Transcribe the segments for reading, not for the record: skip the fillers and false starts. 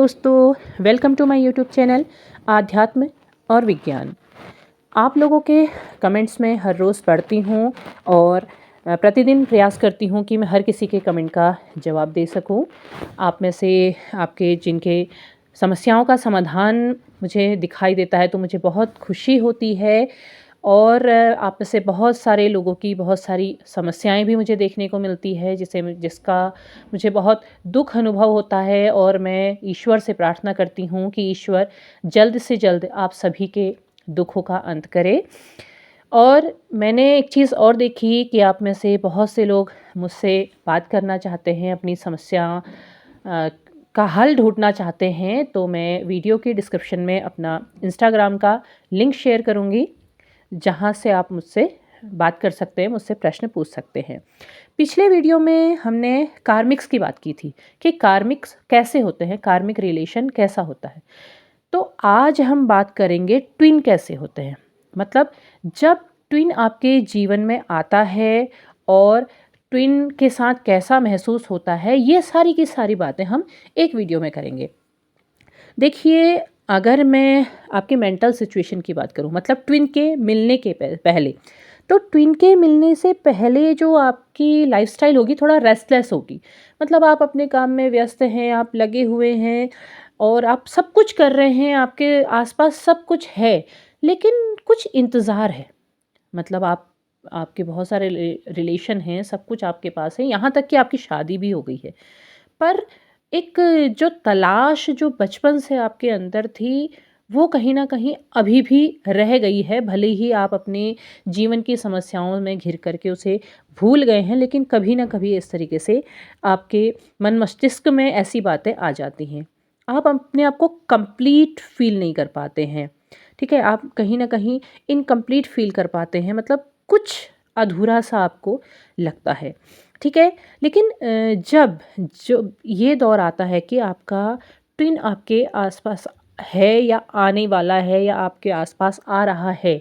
दोस्तों, welcome to my YouTube channel आध्यात्म और विज्ञान। आप लोगों के कमेंट्स में हर रोज़ पढ़ती हूँ और प्रतिदिन प्रयास करती हूँ कि मैं हर किसी के कमेंट का जवाब दे सकूँ। आप में से आपके जिनके समस्याओं का समाधान मुझे दिखाई देता है तो मुझे बहुत खुशी होती है और आप में से बहुत सारे लोगों की बहुत सारी समस्याएं भी मुझे देखने को मिलती है जिसका मुझे बहुत दुख अनुभव होता है और मैं ईश्वर से प्रार्थना करती हूँ कि ईश्वर जल्द से जल्द आप सभी के दुखों का अंत करे। और मैंने एक चीज़ और देखी कि आप में से बहुत से लोग मुझसे बात करना चाहते हैं, अपनी समस्या का हल ढूंढना चाहते हैं, तो मैं वीडियो की डिस्क्रिप्शन में अपना इंस्टाग्राम का लिंक शेयर करूँगी जहाँ से आप मुझसे बात कर सकते हैं, मुझसे प्रश्न पूछ सकते हैं। पिछले वीडियो में हमने कार्मिक्स की बात की थी कि कार्मिक्स कैसे होते हैं, कार्मिक रिलेशन कैसा होता है। तो आज हम बात करेंगे ट्विन कैसे होते हैं। मतलब जब ट्विन आपके जीवन में आता है और ट्विन के साथ कैसा महसूस होता है, ये सारी की सारी बातें हम एक वीडियो में करेंगे। देखिए, अगर मैं आपके मेंटल सिचुएशन की बात करूं, मतलब ट्विन के मिलने के पहले, तो ट्विन के मिलने से पहले जो आपकी लाइफस्टाइल होगी थोड़ा रेस्टलेस होगी। मतलब आप अपने काम में व्यस्त हैं, आप लगे हुए हैं और आप सब कुछ कर रहे हैं, आपके आसपास सब कुछ है, लेकिन कुछ इंतज़ार है। मतलब आपके बहुत सारे रिलेशन हैं, सब कुछ आपके पास है, यहाँ तक कि आपकी शादी भी हो गई है। पर एक जो तलाश जो बचपन से आपके अंदर थी, वो कहीं न कहीं अभी भी रह गई है। भले ही आप अपने जीवन की समस्याओं में घिर कर के उसे भूल गए हैं, लेकिन कभी न कभी इस तरीके से आपके मन मस्तिष्क में ऐसी बातें आ जाती हैं। आप अपने आप को कंप्लीट फ़ील नहीं कर पाते हैं, ठीक है? आप कहीं न कहीं इनकम्प्लीट फ़ील कर पाते हैं, मतलब कुछ अधूरा-सा आपको लगता है, ठीक है? लेकिन जब जो ये दौर आता है कि आपका ट्विन आपके आसपास है या आने वाला है या आपके आसपास आ रहा है,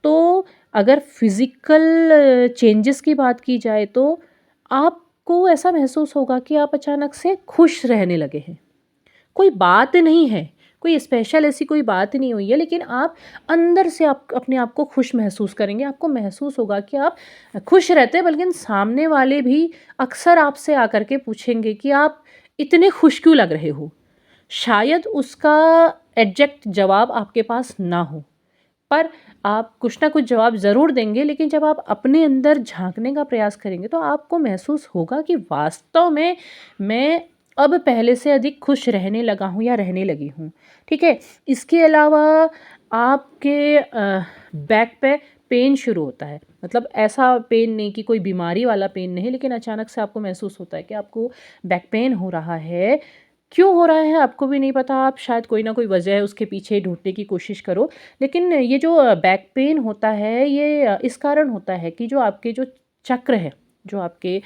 तो अगर फिज़िकल चेंजेस की बात की जाए तो आपको ऐसा महसूस होगा कि आप अचानक से खुश रहने लगे हैं। कोई बात नहीं है, कोई स्पेशल ऐसी कोई बात नहीं हुई है, लेकिन आप अंदर से आप अपने आप को खुश महसूस करेंगे। आपको महसूस होगा कि आप खुश रहते हैं, बल्कि सामने वाले भी अक्सर आपसे आकर के पूछेंगे कि आप इतने खुश क्यों लग रहे हो? शायद उसका एग्ज़ैक्ट जवाब आपके पास ना हो, पर आप कुछ ना कुछ जवाब ज़रूर देंगे। लेकिन जब आप अपने अंदर झाँकने का प्रयास करेंगे तो आपको महसूस होगा कि वास्तव में मैं अब पहले से अधिक खुश रहने लगा हूँ या रहने लगी हूँ, ठीक है? इसके अलावा आपके बैक पे पेन शुरू होता है। मतलब ऐसा पेन नहीं कि कोई बीमारी वाला पेन नहीं, लेकिन अचानक से आपको महसूस होता है कि आपको बैक पेन हो रहा है। क्यों हो रहा है आपको भी नहीं पता, आप शायद कोई ना कोई वजह है उसके पीछे ढूँढने की कोशिश करो। लेकिन ये जो बैक पेन होता है, ये इस कारण होता है कि जो आपके जो चक्र है, जो आपके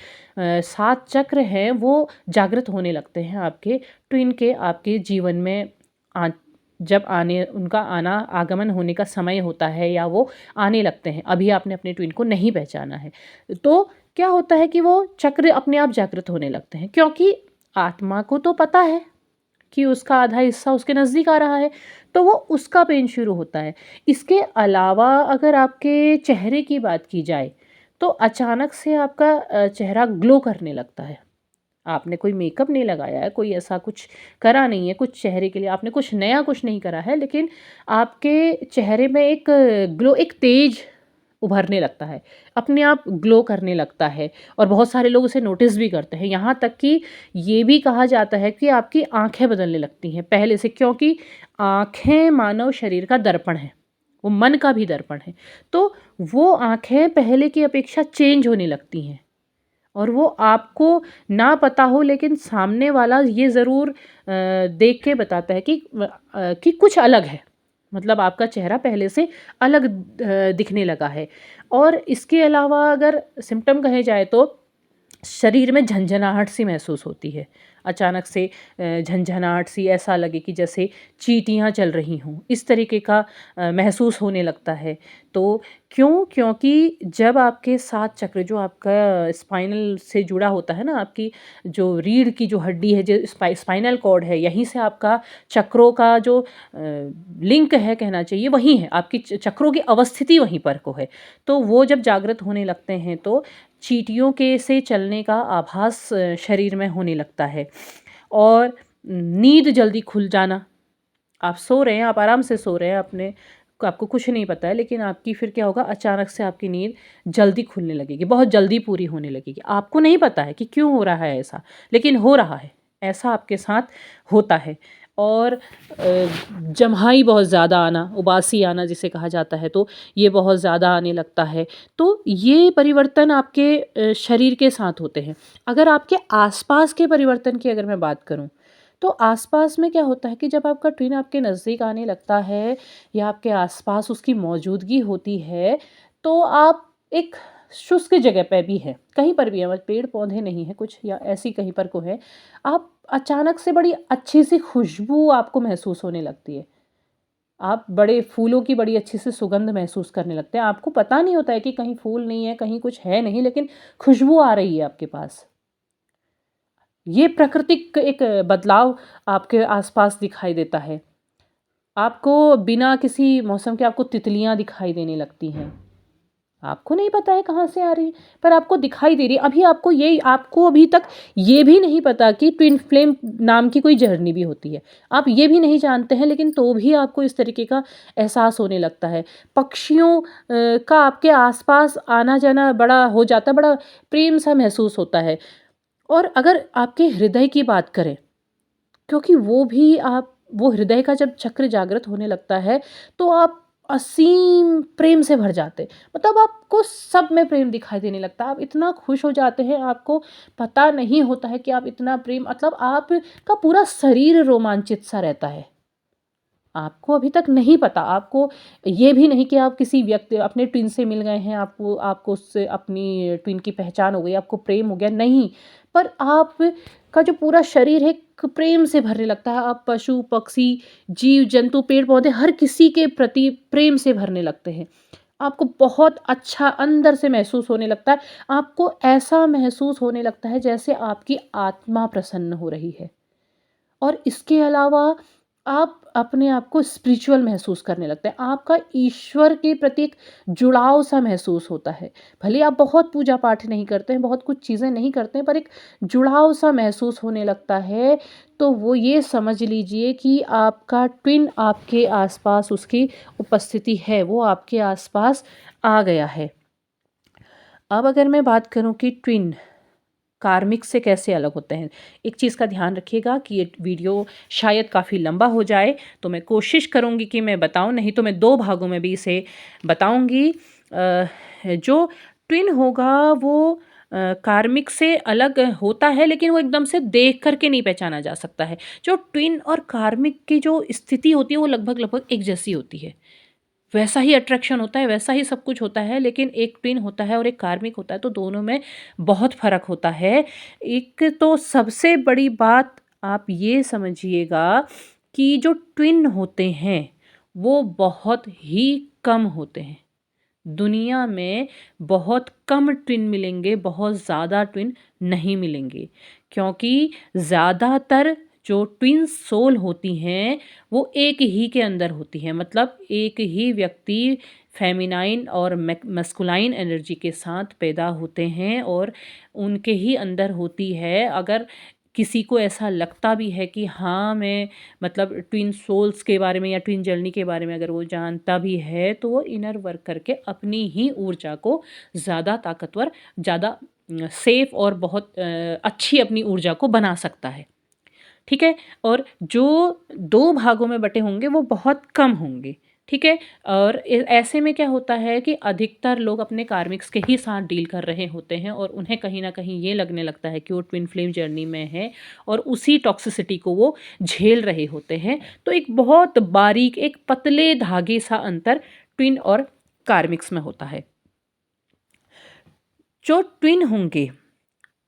7 चक्र हैं, वो जागृत होने लगते हैं आपके ट्विन के आपके जीवन में। आ जब आने उनका आना आगमन होने का समय होता है या वो आने लगते हैं, अभी आपने अपने ट्विन को नहीं पहचाना है, तो क्या होता है कि वो चक्र अपने आप जागृत होने लगते हैं, क्योंकि आत्मा को तो पता है कि उसका आधा हिस्सा उसके नज़दीक आ रहा है, तो वो उसका पेन शुरू होता है। इसके अलावा अगर आपके चेहरे की बात की जाए, तो अचानक से आपका चेहरा ग्लो करने लगता है। आपने कोई मेकअप नहीं लगाया है, कोई ऐसा कुछ करा नहीं है, कुछ चेहरे के लिए आपने कुछ नया कुछ नहीं करा है, लेकिन आपके चेहरे में एक ग्लो, एक तेज उभरने लगता है, अपने आप ग्लो करने लगता है और बहुत सारे लोग उसे नोटिस भी करते हैं। यहाँ तक कि ये भी कहा जाता है कि आपकी आँखें बदलने लगती हैं पहले से, क्योंकि आँखें मानव शरीर का दर्पण है, वो मन का भी दर्पण है। तो वो आँखें पहले की अपेक्षा चेंज होने लगती हैं और वो आपको ना पता हो, लेकिन सामने वाला ये ज़रूर देख के बताता है कि कुछ अलग है। मतलब आपका चेहरा पहले से अलग दिखने लगा है। और इसके अलावा अगर सिम्पटम कहे जाए तो शरीर में झंझनाहट सी महसूस होती है। अचानक से झंझनाहट सी, ऐसा लगे कि जैसे चींटियाँ चल रही हों, इस तरीके का महसूस होने लगता है। तो क्यों? क्योंकि जब आपके 7 चक्र जो आपका स्पाइनल से जुड़ा होता है ना, आपकी जो रीढ़ की जो हड्डी है, जो स्पाइनल कॉर्ड है, यहीं से आपका चक्रों का जो लिंक है कहना चाहिए, वहीं है, आपकी चक्रों की अवस्थिति वहीं पर को है। तो वो जब जागृत होने लगते हैं तो चींटियों के से चलने का आभास शरीर में होने लगता है। और नींद जल्दी खुल जाना, आप सो रहे हैं, आप आराम से सो रहे हैं, आपको कुछ नहीं पता है, लेकिन आपकी फिर क्या होगा, अचानक से आपकी नींद जल्दी खुलने लगेगी, बहुत जल्दी पूरी होने लगेगी। आपको नहीं पता है कि क्यों हो रहा है ऐसा, लेकिन हो रहा है, ऐसा आपके साथ होता है। और जम्हाई बहुत ज़्यादा आना, उबासी आना जिसे कहा जाता है, तो ये बहुत ज़्यादा आने लगता है। तो ये परिवर्तन आपके शरीर के साथ होते हैं। अगर आपके आसपास के परिवर्तन की अगर मैं बात करूँ, तो आसपास में क्या होता है कि जब आपका ट्विन आपके नज़दीक आने लगता है या आपके आसपास उसकी मौजूदगी होती है, तो आप एक शुष्क जगह पे भी हैं, कहीं पर भी हैं, मतलब पेड़ पौधे नहीं हैं कुछ या ऐसी कहीं पर को है, आप अचानक से बड़ी अच्छी सी खुशबू आपको महसूस होने लगती है। आप बड़े फूलों की बड़ी अच्छी सी सुगंध महसूस करने लगते हैं। आपको पता नहीं होता है कि कहीं फूल नहीं है, कहीं कुछ है नहीं, लेकिन खुशबू आ रही है आपके पास। ये प्राकृतिक एक बदलाव आपके आसपास दिखाई देता है। आपको बिना किसी मौसम के आपको तितलियाँ दिखाई देने लगती हैं। आपको नहीं पता है कहाँ से आ रही हैं, पर आपको दिखाई दे रही है। आपको अभी तक ये भी नहीं पता कि ट्विन फ्लेम नाम की कोई जर्नी भी होती है। आप ये भी नहीं जानते हैं, लेकिन तो भी आपको इस तरीके का एहसास होने लगता है। पक्षियों का आपके आस-पास आना-जाना बड़ा हो जाता है, बड़ा प्रेम-सा महसूस होता है। और अगर आपके हृदय की बात करें, क्योंकि वो हृदय का जब चक्र जागृत होने लगता है, तो आप असीम प्रेम से भर जाते हैं। मतलब आपको सब में प्रेम दिखाई देने लगता है। आप इतना खुश हो जाते हैं, आपको पता नहीं होता है कि आप इतना प्रेम, मतलब आपका पूरा शरीर रोमांचित सा रहता है। आपको अभी तक नहीं पता, आपको ये भी नहीं कि आप किसी व्यक्ति अपने ट्विन से मिल गए हैं, आपको आपको उससे अपनी ट्विन की पहचान हो गई, आपको प्रेम हो गया, नहीं। पर आपका जो पूरा शरीर है एक प्रेम से भरने लगता है। आप पशु, पक्षी, जीव-जंतु, पेड़-पौधे हर किसी के प्रति प्रेम से भरने लगते हैं। आपको बहुत अच्छा अंदर से महसूस होने लगता है। आपको ऐसा महसूस होने लगता है जैसे आपकी आत्मा प्रसन्न हो रही है। और इसके अलावा आप अपने आप को स्पिरिचुअल महसूस करने लगते हैं। आपका ईश्वर के प्रति एक जुड़ाव सा महसूस होता है। भले आप बहुत पूजा पाठ नहीं करते हैं, बहुत कुछ चीज़ें नहीं करते हैं, पर एक जुड़ाव सा महसूस होने लगता है। तो वो ये समझ लीजिए कि आपका ट्विन आपके आस-पास उसकी उपस्थिति है, वो आपके आस-पास आ गया है। अब अगर मैं बात करूँ कि ट्विन कार्मिक से कैसे अलग होते हैं। एक चीज़ का ध्यान रखिएगा कि ये वीडियो शायद काफ़ी लंबा हो जाए, तो मैं कोशिश करूँगी कि मैं बताऊँ, नहीं तो मैं 2 भागों में भी इसे बताऊँगी। जो ट्विन होगा वो कार्मिक से अलग होता है, लेकिन वो एकदम से देख कर के नहीं पहचाना जा सकता है। जो ट्विन और कार्मिक की जो स्थिति होती है वो लगभग-लगभग एक जैसी होती है। वैसा ही अट्रैक्शन होता है, वैसा ही सब कुछ होता है, लेकिन एक ट्विन होता है और एक कार्मिक होता है, तो दोनों में बहुत फ़र्क होता है। एक तो सबसे बड़ी बात आप ये समझिएगा कि जो ट्विन होते हैं, वो बहुत ही कम होते हैं। दुनिया में बहुत कम ट्विन मिलेंगे, बहुत ज़्यादा ट्विन नहीं मिलेंगे, क्योंकि ज़्यादातर जो ट्विन सोल होती हैं वो एक ही के अंदर होती हैं। मतलब एक ही व्यक्ति फेमिनाइन और मस्कुलाइन एनर्जी के साथ पैदा होते हैं और उनके ही अंदर होती है। अगर किसी को ऐसा लगता भी है कि हाँ, मैं मतलब ट्विन सोल्स के बारे में या ट्विन जर्नी के बारे में अगर वो जानता भी है, तो वो इनर वर्क करके अपनी ही ऊर्जा को ज़्यादा ताकतवर, ज़्यादा सेफ और बहुत अच्छी अपनी ऊर्जा को बना सकता है। ठीक है? और जो 2 भागों में बँटे होंगे वो बहुत कम होंगे। ठीक है? और ऐसे में क्या होता है कि अधिकतर लोग अपने कार्मिक्स के ही साथ डील कर रहे होते हैं और उन्हें कहीं न कहीं ये लगने लगता है कि वो ट्विन फ्लेम जर्नी में है और उसी टॉक्सिसिटी को वो झेल रहे होते हैं। तो एक बहुत बारीक, एक पतले धागे सा अंतर ट्विन और कार्मिक्स में होता है। जो ट्विन होंगे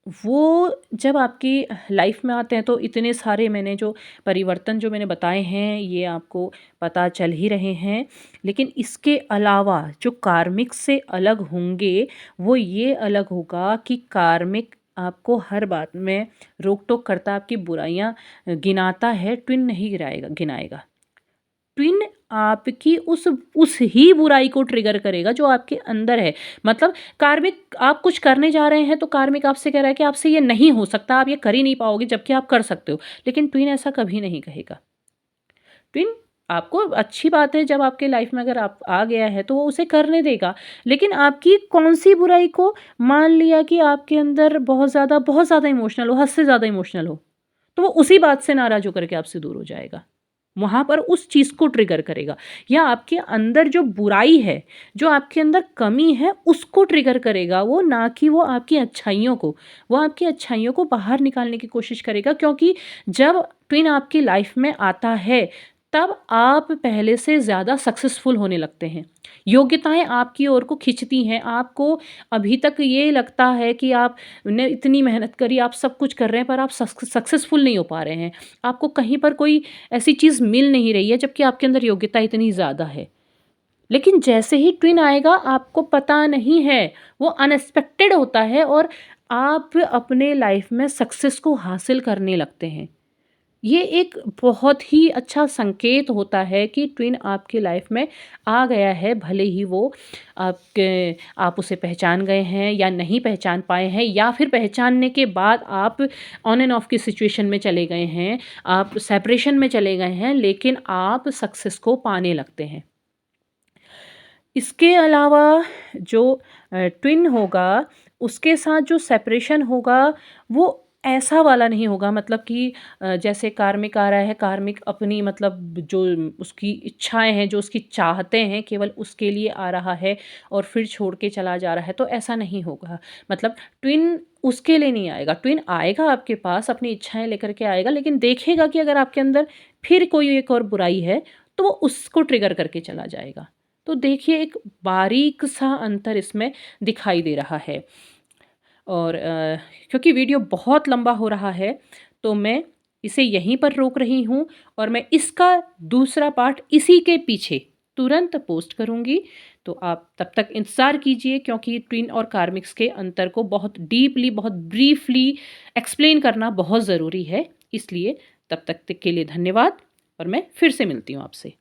वो जब आपकी लाइफ में आते हैं तो इतने सारे मैंने जो परिवर्तन जो मैंने बताए हैं ये आपको पता चल ही रहे हैं। लेकिन इसके अलावा जो कार्मिक से अलग होंगे वो ये अलग होगा कि कार्मिक आपको हर बात में रोक टोक करता, आपकी बुराइयां गिनाता है, ट्विन नहीं गिनाएगा। ट्विन आपकी उस ही बुराई को ट्रिगर करेगा जो आपके अंदर है। मतलब कार्मिक आप कुछ करने जा रहे हैं तो कार्मिक आपसे कह रहा है कि आपसे ये नहीं हो सकता, आप ये कर ही नहीं पाओगे, जबकि आप कर सकते हो। लेकिन ट्विन ऐसा कभी नहीं कहेगा। ट्विन आपको अच्छी बात है, जब आपके लाइफ में अगर आप आ गया है तो वो उसे करने देगा। लेकिन आपकी कौन सी बुराई को मान लिया कि आपके अंदर बहुत ज़्यादा इमोशनल हो, हद से ज़्यादा इमोशनल हो, तो वो उसी बात से नाराज़ होकर के आपसे दूर हो जाएगा। वहाँ पर उस चीज़ को ट्रिगर करेगा, या आपके अंदर जो बुराई है, जो आपके अंदर कमी है, उसको ट्रिगर करेगा वो, ना कि वो आपकी अच्छाइयों को। वो आपकी अच्छाइयों को बाहर निकालने की कोशिश करेगा, क्योंकि जब ट्विन आपकी लाइफ में आता है तब आप पहले से ज़्यादा सक्सेसफुल होने लगते हैं। योग्यताएँ आपकी ओर को खींचती हैं। आपको अभी तक ये लगता है कि आपने इतनी मेहनत करी, आप सब कुछ कर रहे हैं, पर आप सक्सेसफुल नहीं हो पा रहे हैं। आपको कहीं पर कोई ऐसी चीज़ मिल नहीं रही है, जबकि आपके अंदर योग्यता इतनी ज़्यादा है। लेकिन जैसे ही ट्विन आएगा आपको पता नहीं है, वो अनएक्सपेक्टेड होता है और आप अपने लाइफ में सक्सेस को हासिल करने लगते हैं। ये एक बहुत ही अच्छा संकेत होता है कि ट्विन आपकी लाइफ में आ गया है, भले ही वो आपके आप उसे पहचान गए हैं या नहीं पहचान पाए हैं, या फिर पहचानने के बाद आप ऑन एंड ऑफ की सिचुएशन में चले गए हैं, आप सेपरेशन में चले गए हैं, लेकिन आप सक्सेस को पाने लगते हैं। इसके अलावा जो ट्विन होगा उसके साथ जो सेपरेशन होगा वो ऐसा वाला नहीं होगा, मतलब कि जैसे कार्मिक आ रहा है, कार्मिक अपनी मतलब जो उसकी इच्छाएं हैं, जो उसकी चाहते हैं, केवल उसके लिए आ रहा है और फिर छोड़ के चला जा रहा है, तो ऐसा नहीं होगा। मतलब ट्विन उसके लिए नहीं आएगा, ट्विन आएगा आपके पास अपनी इच्छाएं लेकर के आएगा, लेकिन देखेगा कि अगर आपके अंदर फिर कोई एक और बुराई है तो वो उसको ट्रिगर करके चला जाएगा। तो देखिए एक बारीक सा अंतर इसमें दिखाई दे रहा है। और क्योंकि वीडियो बहुत लंबा हो रहा है तो मैं इसे यहीं पर रोक रही हूँ, और मैं इसका दूसरा पार्ट इसी के पीछे तुरंत पोस्ट करूँगी। तो आप तब तक इंतज़ार कीजिए, क्योंकि ट्विन और कार्मिक्स के अंतर को बहुत डीपली, बहुत ब्रीफली एक्सप्लेन करना बहुत ज़रूरी है। इसलिए तब तक के लिए धन्यवाद, और मैं फिर से मिलती हूँ आपसे।